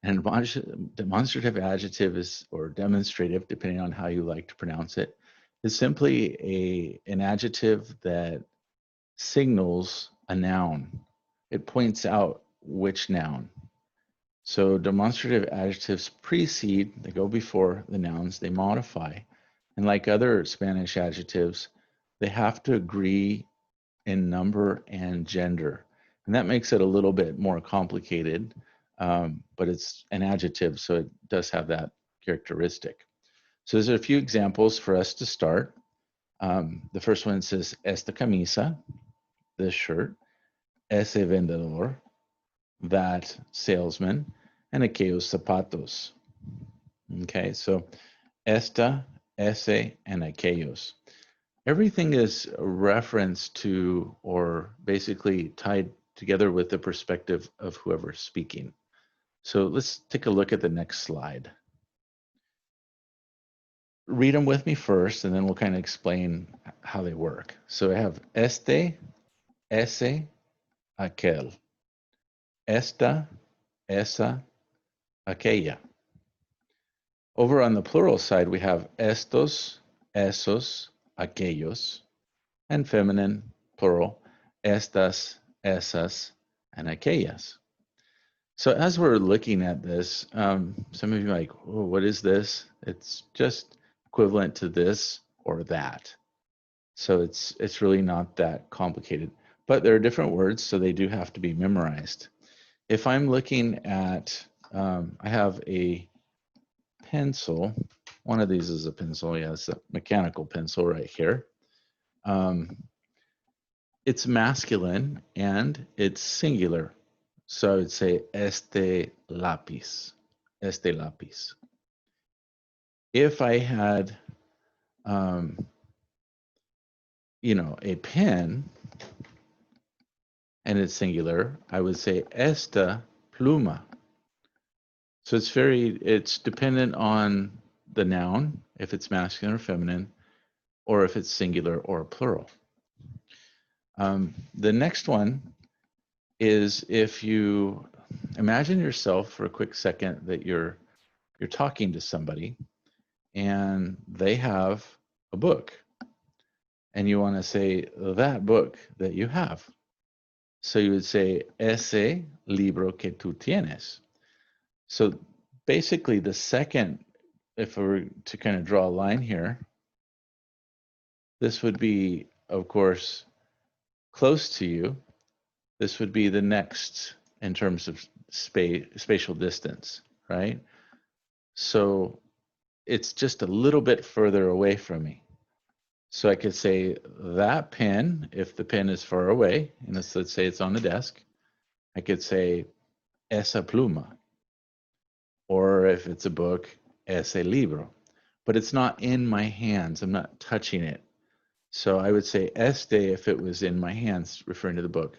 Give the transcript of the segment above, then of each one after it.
And demonstrative adjective is, or demonstrative, depending on how you like to pronounce it, is simply an adjective that signals a noun. It points out which noun. So demonstrative adjectives precede, they go before the nouns, they modify. And like other Spanish adjectives, they have to agree in number and gender. And that makes it a little bit more complicated, but it's an adjective, so it does have that characteristic. So there's a few examples for us to start. The first one says, esta camisa, this shirt, ese vendedor, that salesman, and aquellos zapatos. Okay, so esta, ese, and aquellos. Everything is a reference to, or basically tied together with the perspective of whoever's speaking. So let's take a look at the next slide. Read them with me first, and then we'll kind of explain how they work. So I have este, ese, aquel. Esta, esa, aquella. Over on the plural side, we have estos, esos, aquellos, and feminine, plural, estas, esas, and aquellas. So as we're looking at this, some of you are like, oh, what is this? It's just equivalent to this or that. So it's really not that complicated. But there are different words, so they do have to be memorized. If I'm looking at, I have a pencil. One of these is a pencil. Yeah, it's a mechanical pencil right here. It's masculine and it's singular. So I would say este lápiz, este lápiz. If I had, a pen and it's singular, I would say esta pluma. So it's dependent on the noun, if it's masculine or feminine, or if it's singular or plural. The next one is if you imagine yourself for a quick second that you're talking to somebody and they have a book and you want to say that book that you have. So you would say ese libro que tú tienes. So basically the second, if we were to kind of draw a line here, this would be, of course, close to you. This would be the next in terms of spatial distance, right? So it's just a little bit further away from me. So I could say that pen, if the pen is far away, and let's say it's on the desk, I could say esa pluma. Or if it's a book, ese libro. But it's not in my hands. I'm not touching it. So I would say este if it was in my hands, referring to the book.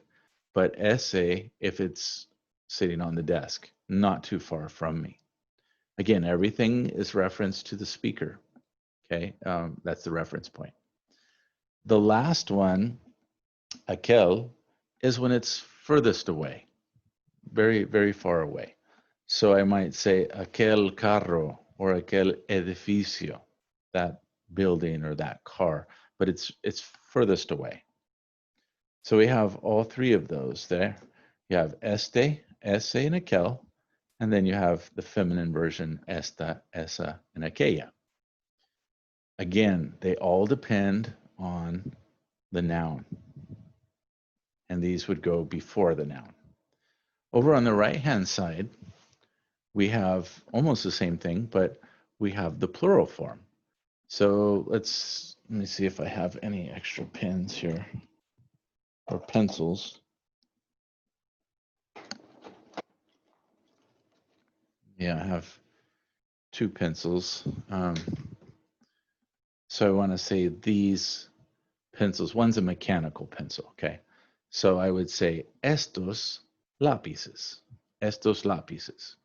But ese if it's sitting on the desk, not too far from me. Again, everything is referenced to the speaker. Okay, that's the reference point. The last one, aquel, is when it's furthest away, very, very far away. So I might say aquel carro or aquel edificio, that building or that car, but it's furthest away. So we have all three of those there. You have este, ese, and aquel, and then you have the feminine version, esta, esa, and aquella. Again, they all depend on the noun, and these would go before the noun. Over on the right-hand side, we have almost the same thing, but we have the plural form. So let me see if I have any extra pens here or pencils. Yeah, I have two pencils. So I want to say these pencils. One's a mechanical pencil, okay? So I would say estos lápices. Estos lápices.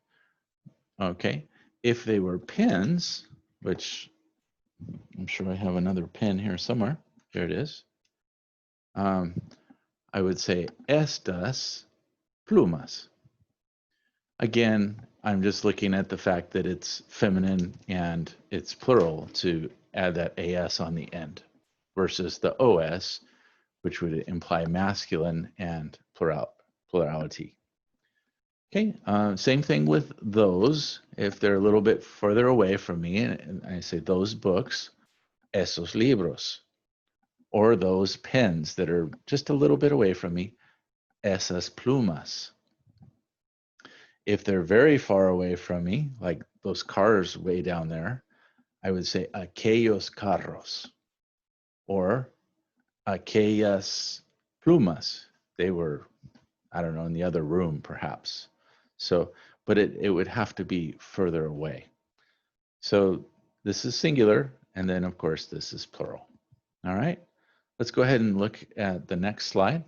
Okay? If they were pens, which I'm sure I have another pen here somewhere. There it is. I would say estas plumas. Again, I'm just looking at the fact that it's feminine and it's plural to add that AS on the end versus the OS, which would imply masculine and plurality. Okay, same thing with those. If they're a little bit further away from me, and I say those books, esos libros, or those pens that are just a little bit away from me, esas plumas. If they're very far away from me, like those cars way down there, I would say aquellos carros or aquellas plumas. They were, I don't know, in the other room perhaps. So, but it would have to be further away. So this is singular, and then of course this is plural. All right, let's go ahead and look at the next slide.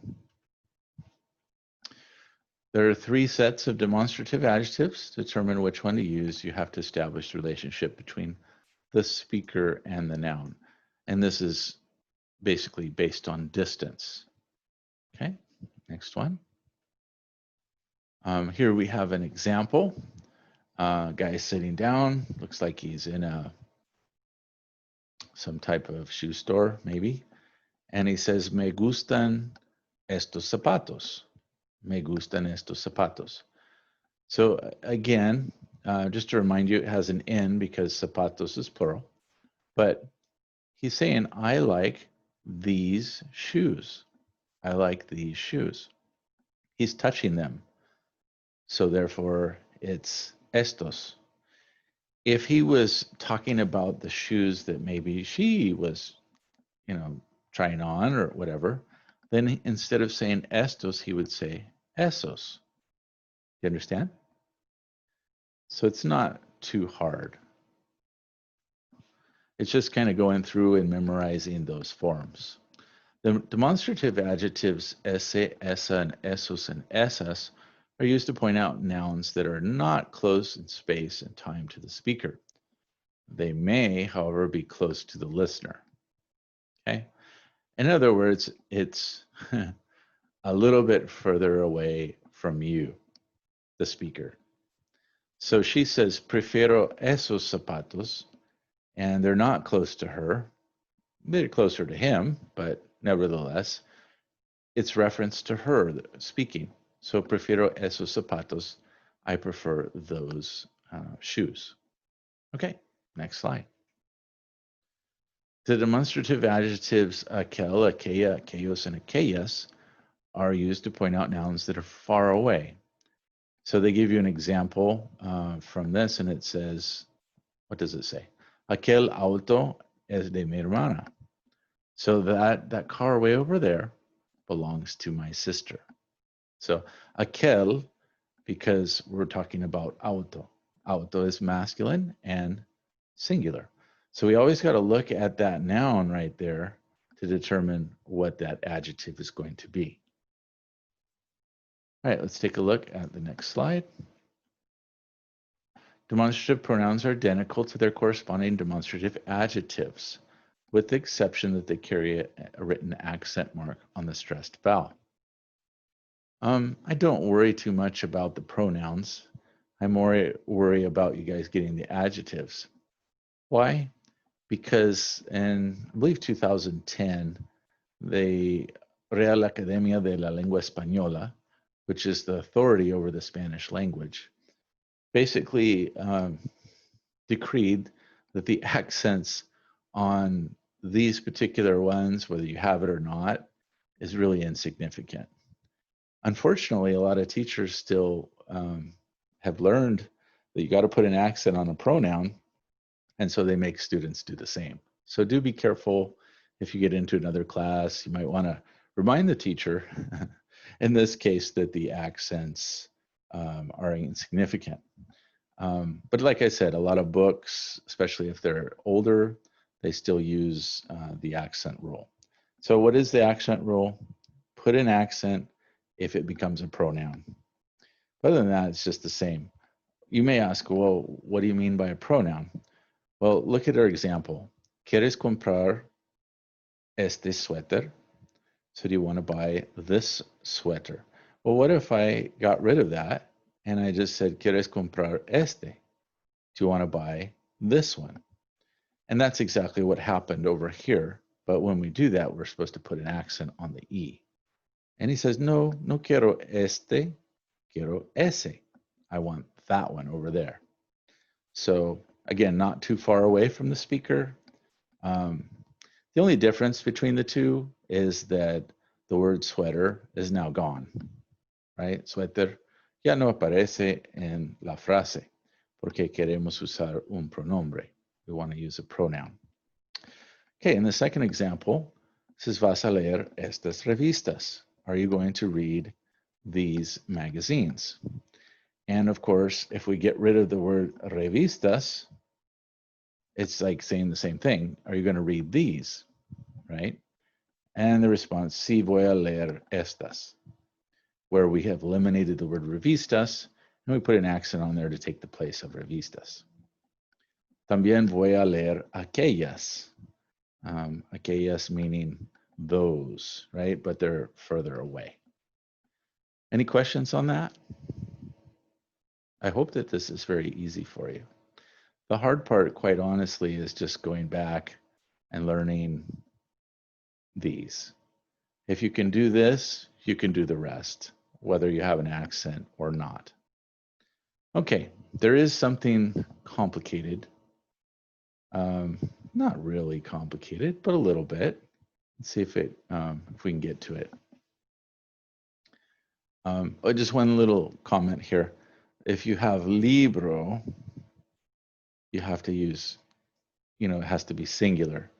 There are 3 sets of demonstrative adjectives. To determine which one to use, you have to establish the relationship between the speaker and the noun. And this is basically based on distance. Okay, next one. Here we have an example. Guy sitting down, looks like he's in some type of shoe store, maybe. And he says, me gustan estos zapatos. Me gustan estos zapatos. So again, just to remind you, it has an N because zapatos is plural. But he's saying, I like these shoes. I like these shoes. He's touching them. So therefore, it's estos. If he was talking about the shoes that maybe she was, trying on or whatever, then instead of saying estos, he would say esos. You understand? So it's not too hard. It's just kind of going through and memorizing those forms. The demonstrative adjectives ese, esa, and esos, and esas are used to point out nouns that are not close in space and time to the speaker. They may, however, be close to the listener. Okay? In other words, it's a little bit further away from you, the speaker. So she says, prefiero esos zapatos, and they're not close to her. They're closer to him, but nevertheless, it's reference to her speaking. So prefiero esos zapatos. I prefer those shoes. Okay, next slide. The demonstrative adjectives aquel, aquella, aquellos, and aquellas are used to point out nouns that are far away. So they give you an example from this, and it says, what does it say? Aquel auto es de mi hermana. So that car way over there belongs to my sister. So aquel, because we're talking about auto. Auto is masculine and singular. So we always got to look at that noun right there to determine what that adjective is going to be. All right, let's take a look at the next slide. Demonstrative pronouns are identical to their corresponding demonstrative adjectives, with the exception that they carry a written accent mark on the stressed vowel. I don't worry too much about the pronouns. I more worry about you guys getting the adjectives. Why? Because in, I believe, 2010, the Real Academia de la Lengua Española, which is the authority over the Spanish language, basically decreed that the accents on these particular ones, whether you have it or not, is really insignificant. Unfortunately, a lot of teachers still have learned that you got to put an accent on a pronoun, and so they make students do the same. So do be careful if you get into another class. You might want to remind the teacher, in this case, that the accents are insignificant. But like I said, a lot of books, especially if they're older, they still use the accent rule. So what is the accent rule? Put an accent if it becomes a pronoun. Other than that, it's just the same. You may ask, well, what do you mean by a pronoun? Well, look at our example. ¿Quieres comprar este suéter? So do you want to buy this sweater? Well, what if I got rid of that and I just said, ¿Quieres comprar este? Do you want to buy this one? And that's exactly what happened over here. But when we do that, we're supposed to put an accent on the E. And he says, no, no quiero este, quiero ese. I want that one over there. So again, not too far away from the speaker. The only difference between the two is that the word sweater is now gone, right? Suéter ya no aparece en la frase porque queremos usar un pronombre. We want to use a pronoun. Okay, in the second example, it says, vas a leer estas revistas. Are you going to read these magazines? And of course, if we get rid of the word revistas, it's like saying the same thing. Are you going to read these, right? And the response, sí, voy a leer estas, where we have eliminated the word revistas, and we put an accent on there to take the place of revistas. También voy a leer aquellas. Aquellas meaning those, right? But they're further away. Any questions on that? I hope that this is very easy for you. The hard part, quite honestly, is just going back and learning these. If you can do this, you can do the rest, whether you have an accent or not. Okay, there is something complicated. Not really complicated, but a little bit. Let's see if we can get to it. Just one little comment here. If you have libro, you have to use, it has to be singular.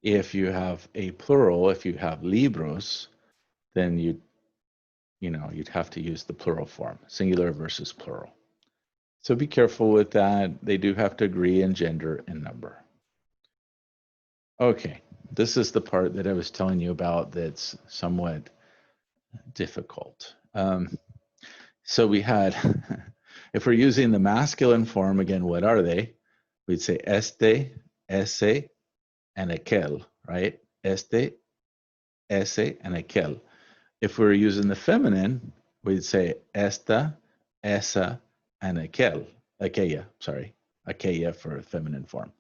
If you have a plural, if you have libros, then you'd have to use the plural form, singular versus plural. So be careful with that. They do have to agree in gender and number. Okay, this is the part that I was telling you about that's somewhat difficult. So we had, if we're using the masculine form, again, what are they? We'd say este, ese, and aquel, right? Este, ese, and aquel. If we're using the feminine, we'd say esta, esa, and aquella for feminine form.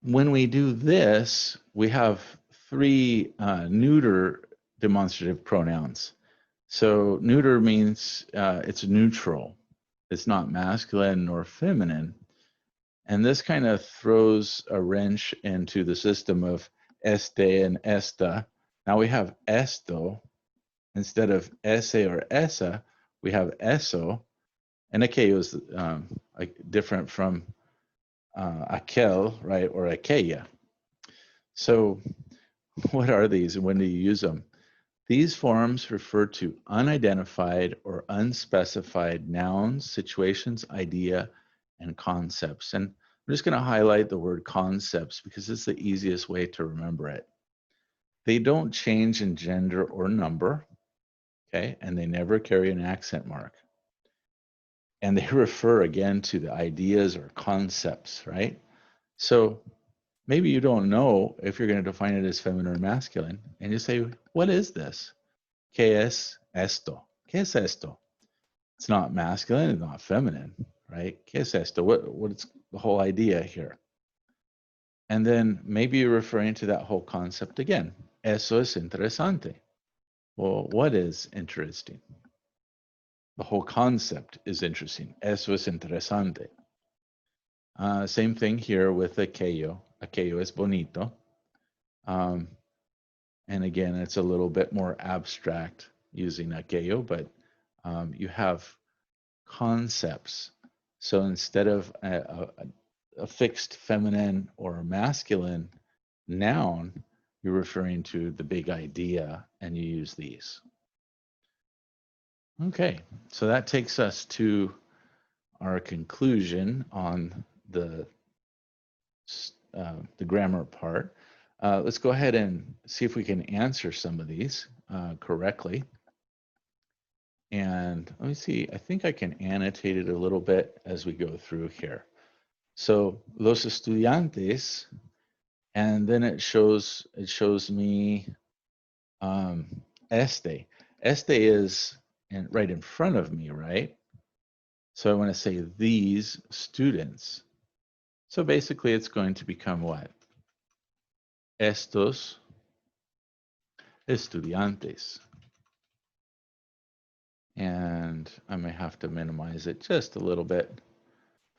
When we do this, we have three neuter demonstrative pronouns. So neuter means it's neutral. It's not masculine nor feminine. And this kind of throws a wrench into the system of este and esta. Now we have esto. Instead of ese or esa, we have eso. And aquello is different from aquel, right, or aquella. So what are these and when do you use them? These forms refer to unidentified or unspecified nouns, situations, idea, and concepts. And I'm just going to highlight the word concepts because it's the easiest way to remember it. They don't change in gender or number, okay? And they never carry an accent mark. And they refer again to the ideas or concepts, right? So maybe you don't know if you're going to define it as feminine or masculine, and you say, what is this? ¿Qué es esto? ¿Qué es esto? It's not masculine, it's not feminine, right? ¿Qué es esto? What's the whole idea here? And then maybe you're referring to that whole concept again. Eso es interesante. Well, what is interesting? The whole concept is interesting. Eso es interesante. Same thing here with aquello. Aquello es bonito. And again, it's a little bit more abstract using aquello, but you have concepts. So instead of a fixed feminine or masculine noun, you're referring to the big idea, and you use these. Okay, so that takes us to our conclusion on the grammar part. Let's go ahead and see if we can answer some of these correctly. And let me see, I think I can annotate it a little bit as we go through here. So, los estudiantes, and then it shows me este. Este is and right in front of me, right? So I want to say these students. So basically it's going to become what? Estos estudiantes. And I may have to minimize it just a little bit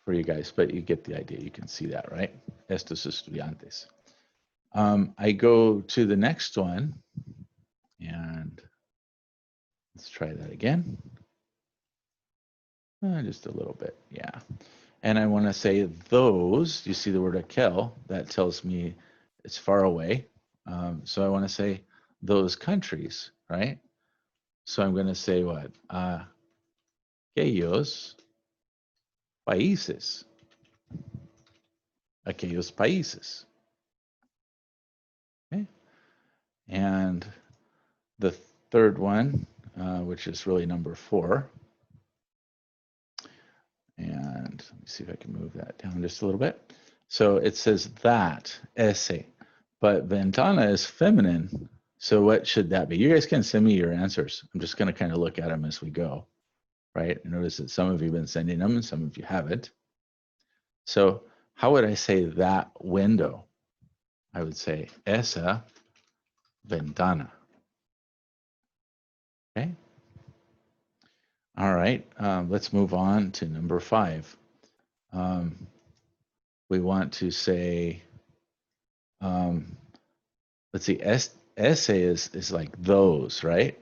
for you guys, but you get the idea. You can see that, right? Estos estudiantes. I go to the next one, and let's try that again. Just a little bit, yeah. And I want to say those, you see the word aquel, that tells me it's far away. So I want to say those countries, right? So I'm going to say what? Aquellos países. Aquellos países. Okay. And the third one, which is really number 4. And let me see if I can move that down just a little bit. So it says that, ese, but ventana is feminine. So what should that be? You guys can send me your answers. I'm just going to kind of look at them as we go, right? Notice that some of you have been sending them and some of you haven't. So how would I say that window? I would say esa ventana. Okay. All right. Let's move on to number 5. We want to say, let's see, ese is like those, right?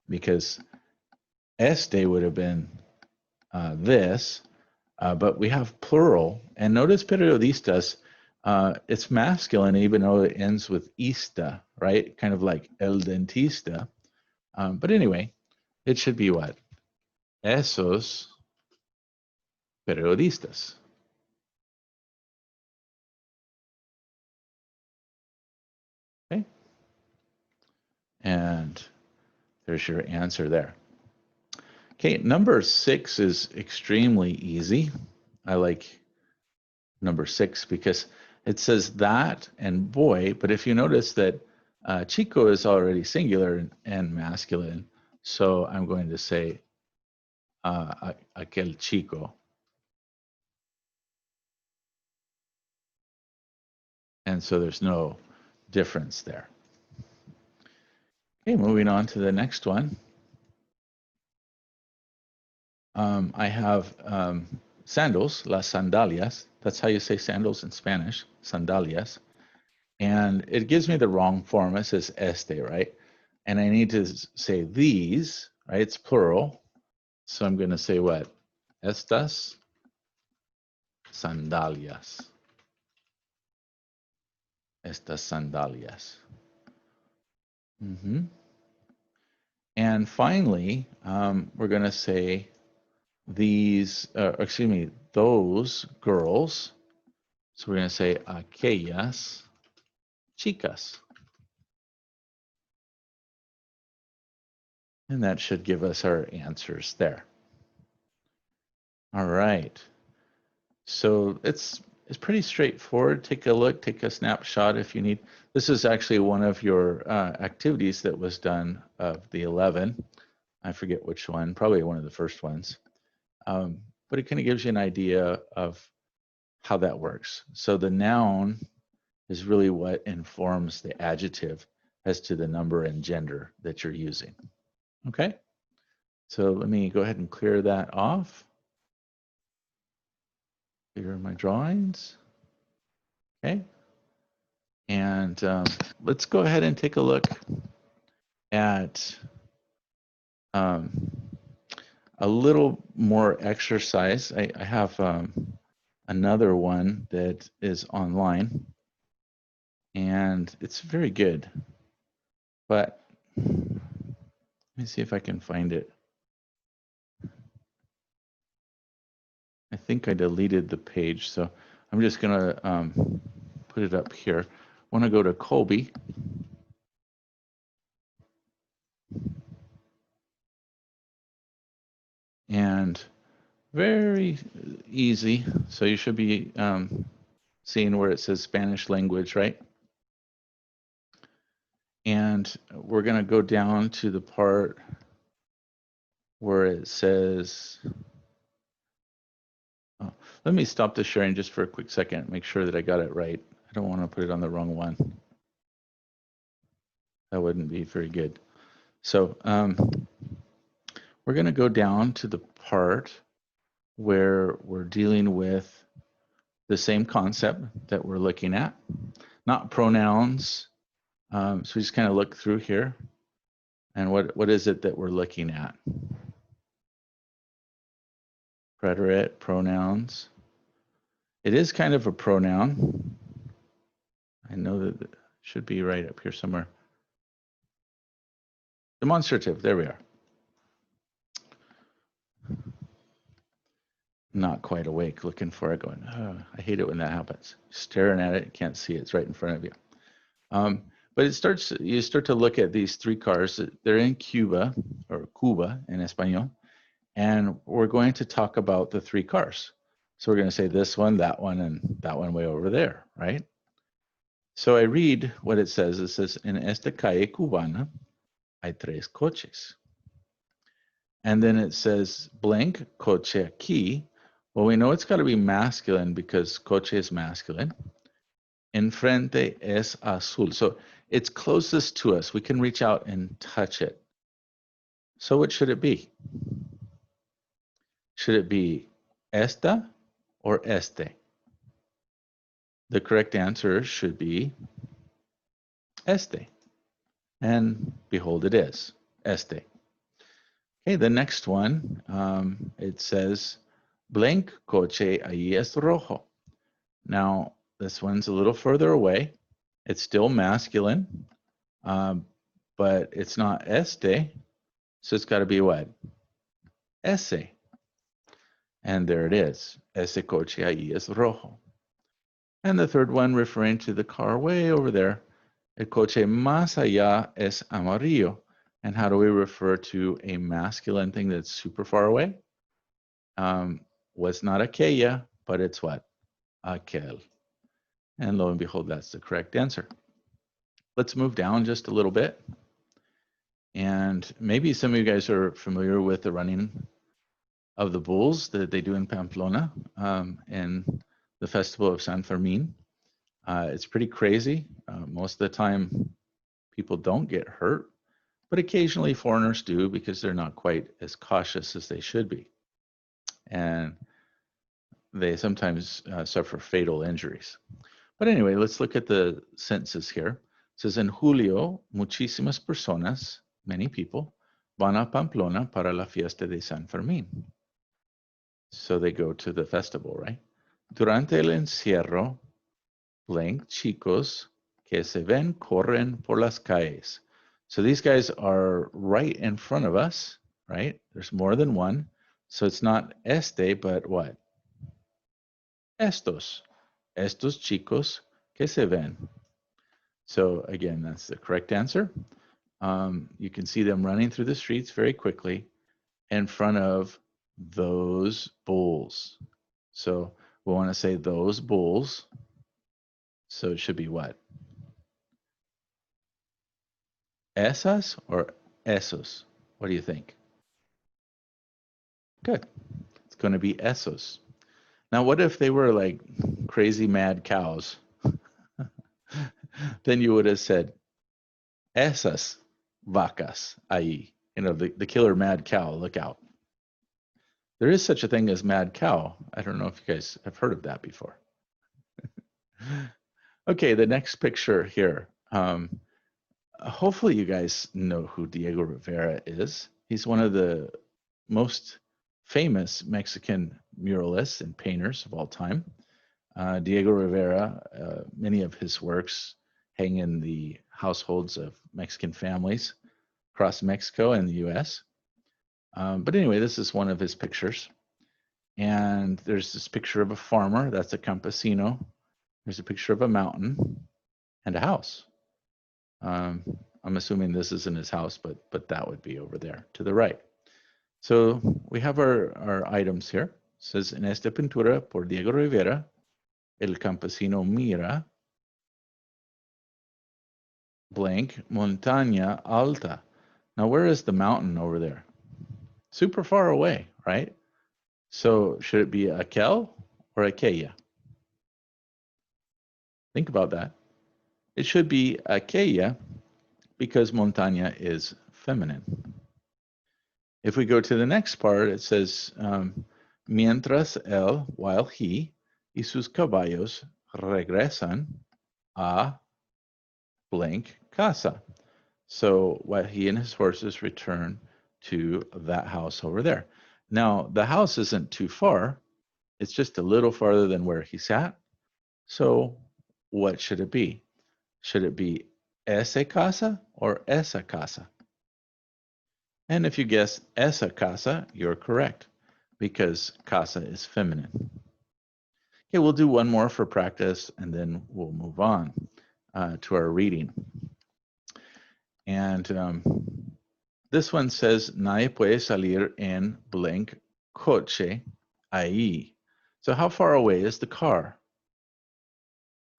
Because este would have been this, but we have plural. And notice periodistas, it's masculine even though it ends with ista, right? Kind of like el dentista. But anyway, it should be what? Esos periodistas. Okay. And there's your answer there. Okay, number 6 is extremely easy. I like number 6 because it says that and boy, but if you notice that chico is already singular and masculine, so I'm going to say aquel chico. And so there's no difference there. Okay, moving on to the next one. I have sandals, las sandalias. That's how you say sandals in Spanish, sandalias. And it gives me the wrong form. It says este, right? And I need to say these, right? It's plural. So I'm going to say what? Estas sandalias. Estas sandalias. And finally, we're going to say these, excuse me, those girls. So we're going to say aquellas chicas. And that should give us our answers there. All right. So it's pretty straightforward. Take a look, take a snapshot if you need. This is actually one of your activities that was done of the 11. I forget which one, probably one of the first ones. But it kind of gives you an idea of how that works. So the noun is really what informs the adjective as to the number and gender that you're using. Okay, so let me go ahead and clear that off. Clear my drawings. Okay, and let's go ahead and take a look at a little more exercise. I have another one that is online, and it's very good. But let me see if I can find it. I think I deleted the page, so I'm just going to put it up here. I want to go to Colby. And very easy. So you should be seeing where it says Spanish language, right? And we're going to go down to the part where it says, oh, let me stop the sharing just for a quick second, make sure that I got it right. I don't want to put it on the wrong one. That wouldn't be very good. So we're going to go down to the part where we're dealing with the same concept that we're looking at, not pronouns. So we just kind of look through here. And what is it that we're looking at? Preterite, pronouns. It is kind of a pronoun. I know that it should be right up here somewhere. Demonstrative, there we are. Not quite awake, looking for it, going, oh, I hate it when that happens. Staring at it, can't see it, it's right in front of you. But you start to look at these three cars. They're in Cuba, or Cuba in Espanol, and we're going to talk about the three cars. So we're going to say this one, and that one way over there, right? So I read what it says. It says, en esta calle cubana hay tres coches. And then it says, blank coche aquí. Well, we know it's got to be masculine because coche is masculine. Enfrente es azul. So it's closest to us. We can reach out and touch it. So what should it be? Should it be esta or este? The correct answer should be este. And behold, it is este. Okay, the next one, it says, blank coche ahí es rojo. Now, this one's a little further away. It's still masculine, but it's not este, so it's got to be what? Ese. And there it is. Ese coche ahí es rojo. And the third one, referring to the car way over there, el coche más allá es amarillo. And how do we refer to a masculine thing that's super far away? Was not aquella, but it's what? Aquel. And lo and behold, that's the correct answer. Let's move down just a little bit. And maybe some of you guys are familiar with the running of the bulls that they do in Pamplona and the festival of San Fermin. It's pretty crazy. Most of the time, people don't get hurt, but occasionally foreigners do because they're not quite as cautious as they should be. And they sometimes suffer fatal injuries. But anyway, let's look at the sentences here. It says, en julio, muchísimas personas, many people, van a Pamplona para la fiesta de San Fermín. So they go to the festival, right? Durante el encierro, blank chicos que se ven corren por las calles. So these guys are right in front of us, right? There's more than one. So it's not este, but what? Estos. Estos chicos que se ven. So again, that's the correct answer. You can see them running through the streets very quickly in front of those bulls. So we want to say those bulls. So it should be what? Esas or esos? What do you think? Good. It's going to be esos. Now, what if they were like crazy mad cows? Then you would have said, esas vacas ahí. You know, the killer mad cow, look out. There is such a thing as mad cow. I don't know if you guys have heard of that before. Okay, the next picture here. Hopefully you guys know who Diego Rivera is. He's one of the most famous Mexican muralists and painters of all time. Diego Rivera, many of his works hang in the households of Mexican families across Mexico and the US. But anyway, this is one of his pictures. And there's this picture of a farmer, that's a campesino. There's a picture of a mountain and a house. I'm assuming this isn't his house, but that would be over there to the right. So we have our items here. It says, en esta pintura por Diego Rivera, el campesino mira blank montaña alta. Now, where is the mountain over there? super far away, right? So should it be aquel or aquella? Think about that. It should be aquella because montaña is feminine. If we go to the next part, it says, mientras él, while he, y sus caballos regresan a blank casa. So while he and his horses return to that house over there. Now, the house isn't too far. It's just a little farther than where he sat. So what should it be? Should it be ese casa or esa casa? And if you guess esa casa, you're correct because casa is feminine. Okay, we'll do one more for practice and then we'll move on to our reading. And this one says, nadie puede salir en blank coche ahí. So how far away is the car?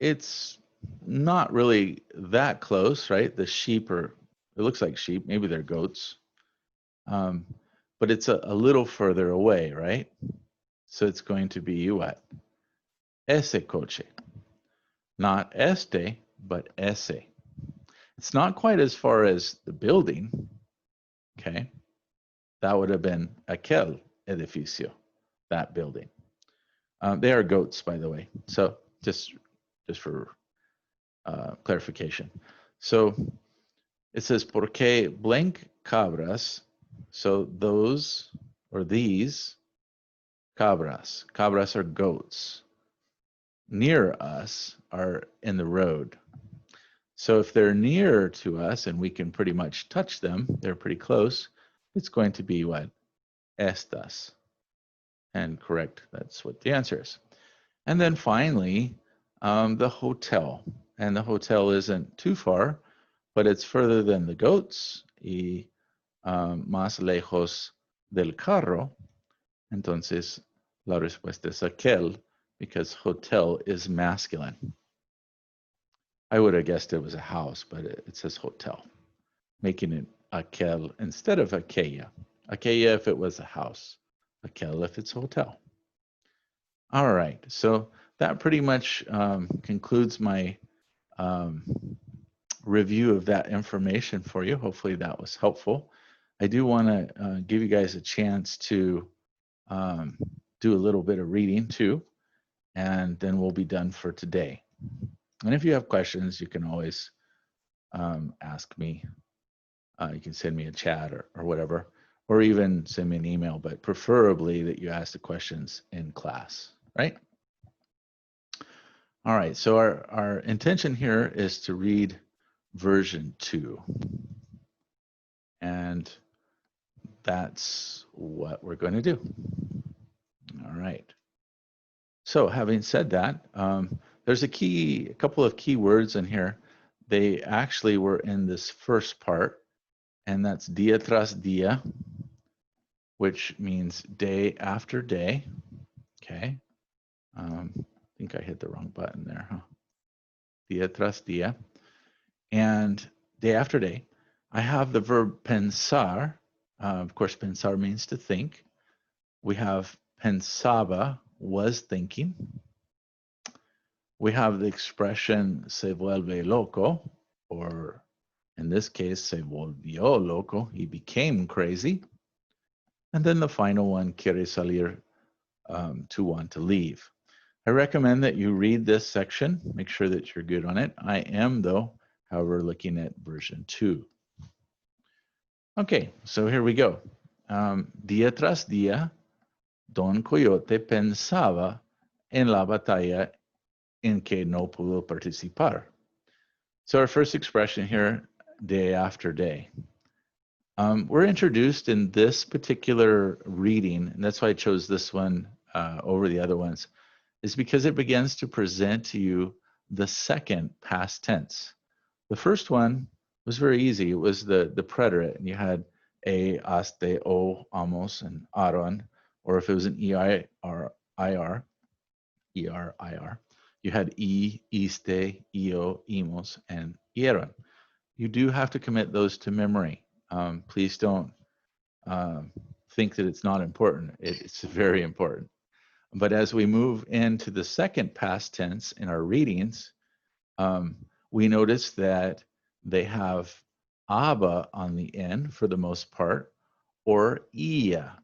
It's not really that close, right? The sheep are, it looks like sheep, maybe they're goats. But it's a little further away, right? So it's going to be what? Ese coche. Not este, but ese. It's not quite as far as the building, okay? That would have been aquel edificio, that building. They are goats, by the way. So just for clarification. So it says, porque blank cabras, so those or these cabras. Cabras are goats. Near us are in the road. So if they're near to us and we can pretty much touch them, they're pretty close, it's going to be what? Estas. And correct, that's what the answer is. And then finally, the hotel. And the hotel isn't too far, but it's further than the goats y más lejos del carro. Entonces, la respuesta es aquel because hotel is masculine. I would have guessed it was a house, but it says hotel, making it aquel instead of aquella. Aquella if it was a house, aquel if it's a hotel. All right, so that pretty much concludes my review of that information for you. Hopefully that was helpful. I do want to give you guys a chance to do a little bit of reading too, and then we'll be done for today. And if you have questions, you can always ask me. You can send me a chat or whatever, or even send me an email, but preferably that you ask the questions in class, right? All right, so our intention here is to read version 2. And that's what we're going to do. All right. So having said that, there's a couple of key words in here. They actually were in this first part, and that's día tras día, which means day after day. Okay. I think I hit the wrong button there, huh? Día tras día. And day after day. I have the verb pensar. Of course, pensar means to think. We have pensaba, was thinking. We have the expression se vuelve loco, or in this case, se volvió loco. He became crazy. And then the final one, quiere salir, to want to leave. I recommend that you read this section. Make sure that you're good on it. I am, though, however, looking at version 2. Okay, so here we go. Día tras día, Don Coyote pensaba en la batalla en que no pudo participar. So our first expression here, day after day. We're introduced in this particular reading, and that's why I chose this one over the other ones, is because it begins to present to you the second past tense. The first one was very easy. It was the preterite, and you had a, aste, o, amos, and aron, or if it was an EIR, you had e, iste, io, imos, and ieron. You do have to commit those to memory. Please don't think that it's not important. It's very important. But as we move into the second past tense in our readings, we notice that they have aba on the end for the most part, or ia.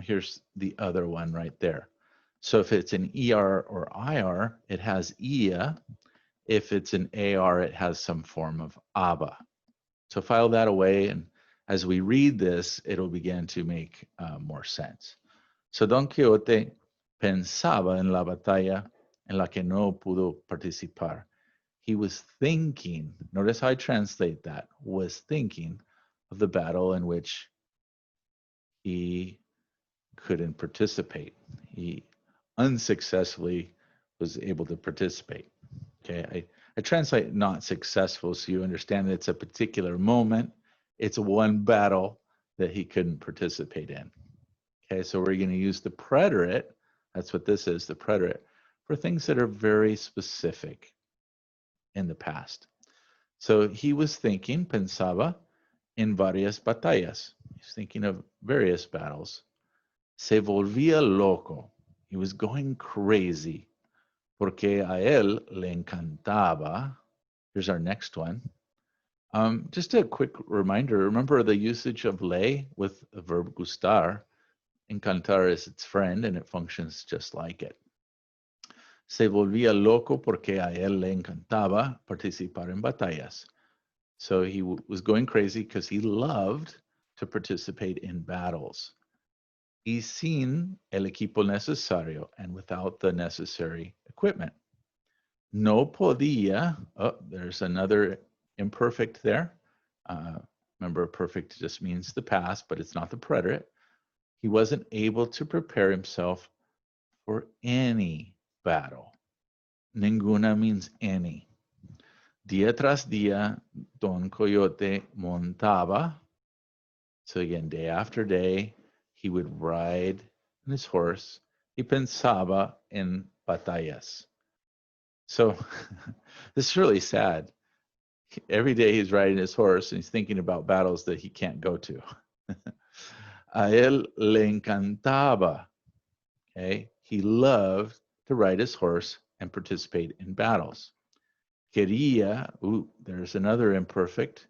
Here's the other one right there. So if it's an ER or IR, it has ia. If it's an AR, it has some form of aba. So file that away, and as we read this, it'll begin to make more sense. So Don Quixote pensaba en la batalla en la que no pudo participar. He was thinking, notice how I translate that, was thinking of the battle in which he couldn't participate. He unsuccessfully was able to participate. Okay, I translate not successful so you understand that it's a particular moment. It's one battle that he couldn't participate in. Okay, so we're going to use the preterite, that's what this is, the preterite, for things that are very specific in the past. So he was thinking, pensaba, en varias batallas. He's thinking of various battles. Se volvía loco. He was going crazy. Porque a él le encantaba. Here's our next one. Just a quick reminder, remember the usage of le with the verb gustar. Encantar is its friend, and it functions just like it. Se volvía loco porque a él le encantaba participar en batallas. So he was going crazy because he loved to participate in battles. Y sin el equipo necesario, and without the necessary equipment. No podía, oh, there's another imperfect there. Remember, perfect just means the past, but it's not the preterite. He wasn't able to prepare himself for any battle. Ninguna means any. Día tras día, Don Coyote montaba. So again, day after day, he would ride on his horse. Y pensaba en batallas. So this is really sad. Every day he's riding his horse and he's thinking about battles that he can't go to. A él le encantaba. Okay, he loved to ride his horse and participate in battles. Quería, ooh, there's another imperfect.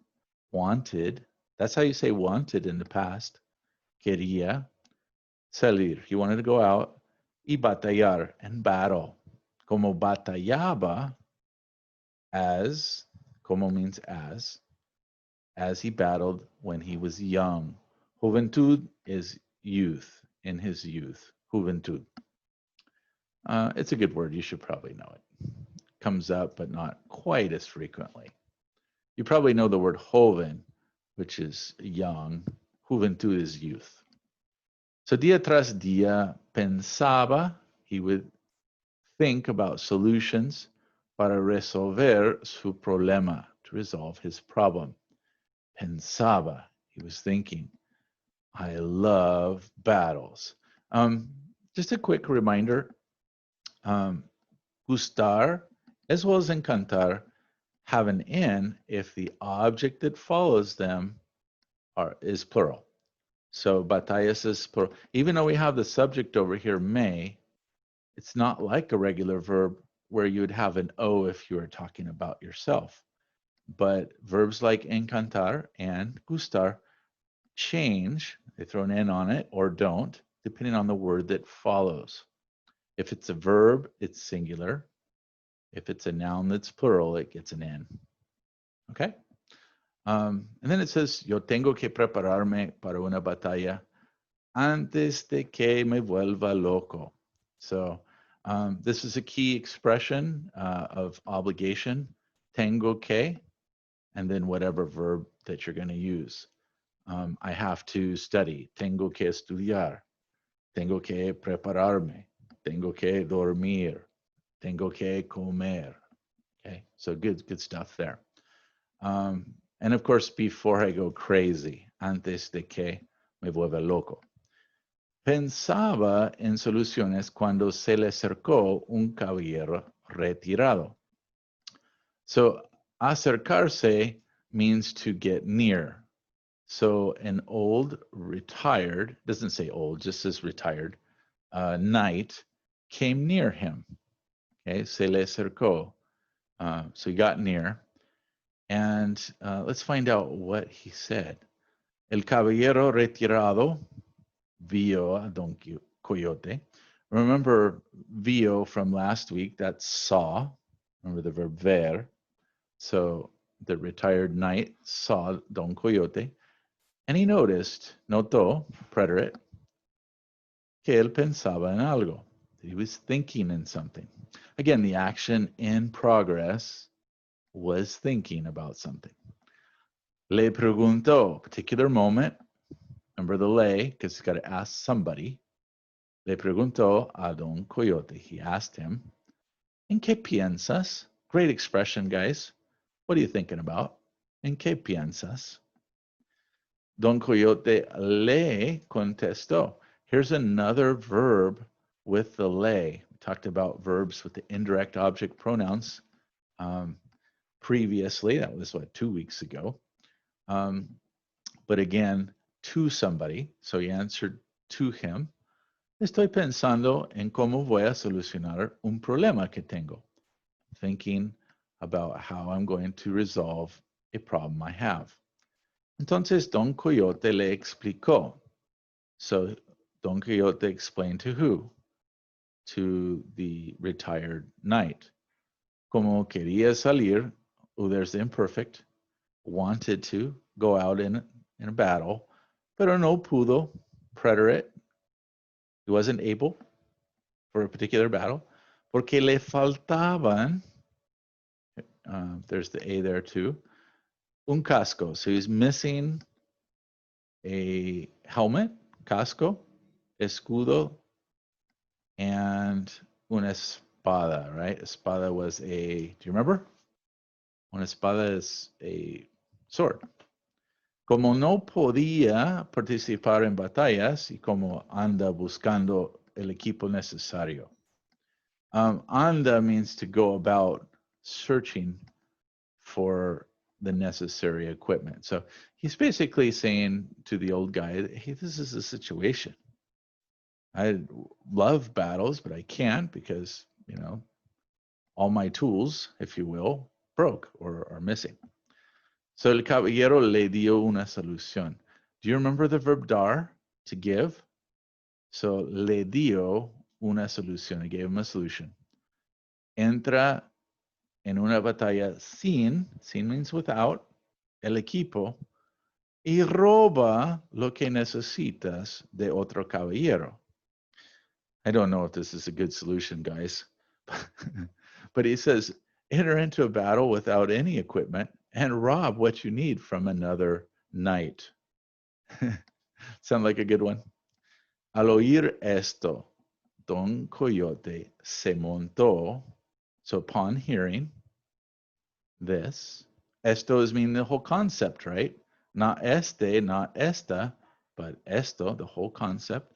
Wanted. That's how you say wanted in the past. Quería salir. He wanted to go out. Y batallar, and battle. Como batallaba, as, como means as he battled when he was young. Juventud is youth, in his youth. Juventud. It's a good word. You should probably know it. Comes up, but not quite as frequently. You probably know the word joven, which is young. Juventud is youth. So día tras día pensaba, he would think about solutions para resolver su problema, to resolve his problem. Pensaba, he was thinking. I love battles. Just a quick reminder, gustar as well as encantar have an N if the object that follows them is plural. So batallas is plural. Even though we have the subject over here, may, it's not like a regular verb where you would have an O if you were talking about yourself. But verbs like encantar and gustar change, they throw an N on it or don't, depending on the word that follows. If it's a verb, it's singular. If it's a noun that's plural, it gets an N. Okay? And then it says, yo tengo que prepararme para una batalla antes de que me vuelva loco. So this is a key expression of obligation, tengo que, and then whatever verb that you're going to use. I have to study, tengo que estudiar, tengo que prepararme, tengo que dormir, tengo que comer. Okay, so good stuff there. And of course, before I go crazy, antes de que me vuelva loco. Pensaba en soluciones cuando se le acercó un caballero retirado. So, acercarse means to get near. So an old retired, doesn't say old, just says retired, knight came near him. Okay, se le acercó. So he got near. And let's find out what he said. El caballero retirado vio a Don Coyote. Remember vio from last week, that's saw. Remember the verb ver. So the retired knight saw Don Coyote, and he noticed, notó, preterite, que él pensaba en algo. He was thinking in something. Again, the action in progress was thinking about something. Le preguntó, particular moment. Remember the le, because he's got to ask somebody. Le preguntó a Don Coyote. He asked him, ¿En qué piensas? Great expression, guys. What are you thinking about? ¿En qué piensas? Don Coyote le contestó. Here's another verb with the le. We talked about verbs with the indirect object pronouns previously. That was, 2 weeks ago. But again, to somebody. So he answered to him. Estoy pensando en cómo voy a solucionar un problema que tengo. Thinking about how I'm going to resolve a problem I have. Entonces Don Coyote le explicó. So Don Quixote explained to who? To the retired knight. Como quería salir, there's the imperfect, wanted to go out in a battle, pero no pudo, preterite. He wasn't able for a particular battle, porque le faltaban, there's the A there too, un casco. So he's missing a helmet, casco, escudo, and una espada, right? Espada was a, do you remember? Una espada is a sword. Como no podía participar en batallas y como anda buscando el equipo necesario. Anda means to go about searching for the necessary equipment. So he's basically saying to the old guy, hey, this is a situation. I love battles, but I can't because, all my tools, if you will, broke or are missing. So el caballero le dio una solución. Do you remember the verb dar, to give? So le dio una solución. He gave him a solution. Entra en una batalla sin means without, el equipo, y roba lo que necesitas de otro caballero. I don't know if this is a good solution, guys. But he says, enter into a battle without any equipment and rob what you need from another knight. Sound like a good one? Al oír esto, Don Coyote se montó. So upon hearing this, esto is meaning the whole concept, right? Not este, not esta, but esto, the whole concept.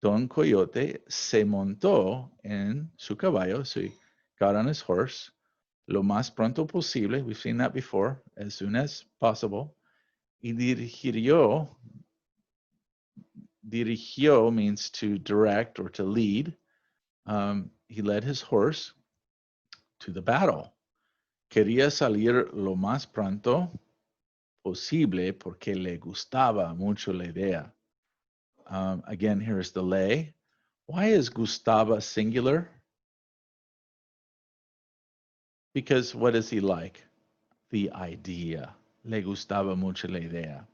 Don Coyote se montó en su caballo, so he got on his horse, lo más pronto posible, we've seen that before, as soon as possible, y dirigió means to direct or to lead. He led his horse to the battle. Quería salir lo más pronto posible porque le gustaba mucho la idea. Again, here's the le. Why is gustaba singular? Because what is he like? The idea. Le gustaba mucho la idea.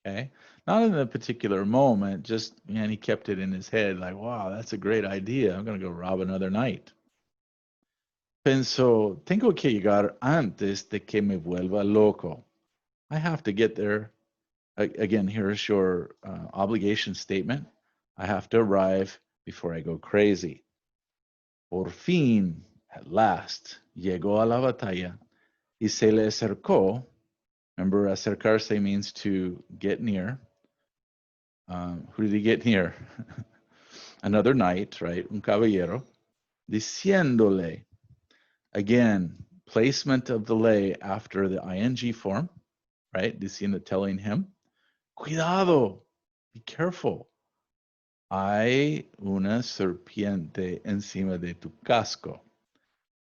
Okay? Not in a particular moment, just, man, he kept it in his head like, wow, that's a great idea. I'm going to go rob another knight. Pensó, tengo que llegar antes de que me vuelva loco. I have to get there. Again, here's your obligation statement. I have to arrive before I go crazy. Por fin, at last, llegó a la batalla y se le acercó. Remember, acercarse means to get near. Who did he get near? Another knight, right? Un caballero. Diciéndole. Again, placement of the le after the ing form. right? Telling him, cuidado, be careful. Hay una serpiente encima de tu casco.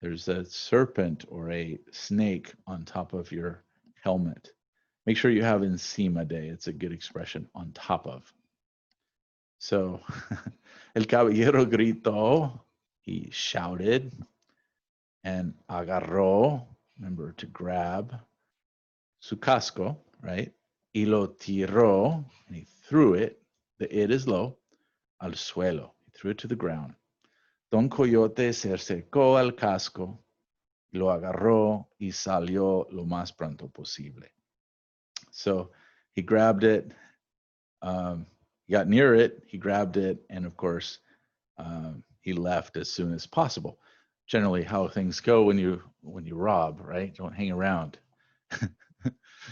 There's a serpent or a snake on top of your helmet. Make sure you have encima de. It's a good expression, on top of. So, el caballero gritó, he shouted, and agarró, remember to grab, su casco, right? Y lo tiró, and he threw it, the it is low, al suelo. He threw it to the ground. Don Coyote se acercó al casco, lo agarró y salió lo más pronto posible. So he grabbed it, he got near it, he grabbed it, and of course, he left as soon as possible. Generally, how things go when you rob, right? Don't hang around.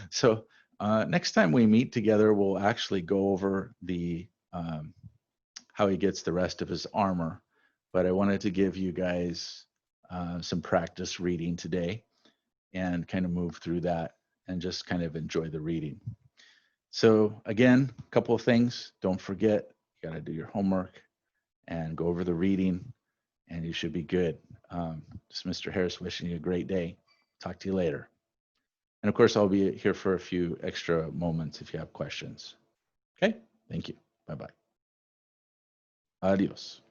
So next time we meet together, we'll actually go over the how he gets the rest of his armor. But I wanted to give you guys some practice reading today and kind of move through that and just kind of enjoy the reading. So again, a couple of things. Don't forget, you got to do your homework and go over the reading, and you should be good. Just Mr. Harris wishing you a great day. Talk to you later. And of course, I'll be here for a few extra moments if you have questions. Okay, thank you. Bye-bye. Adios.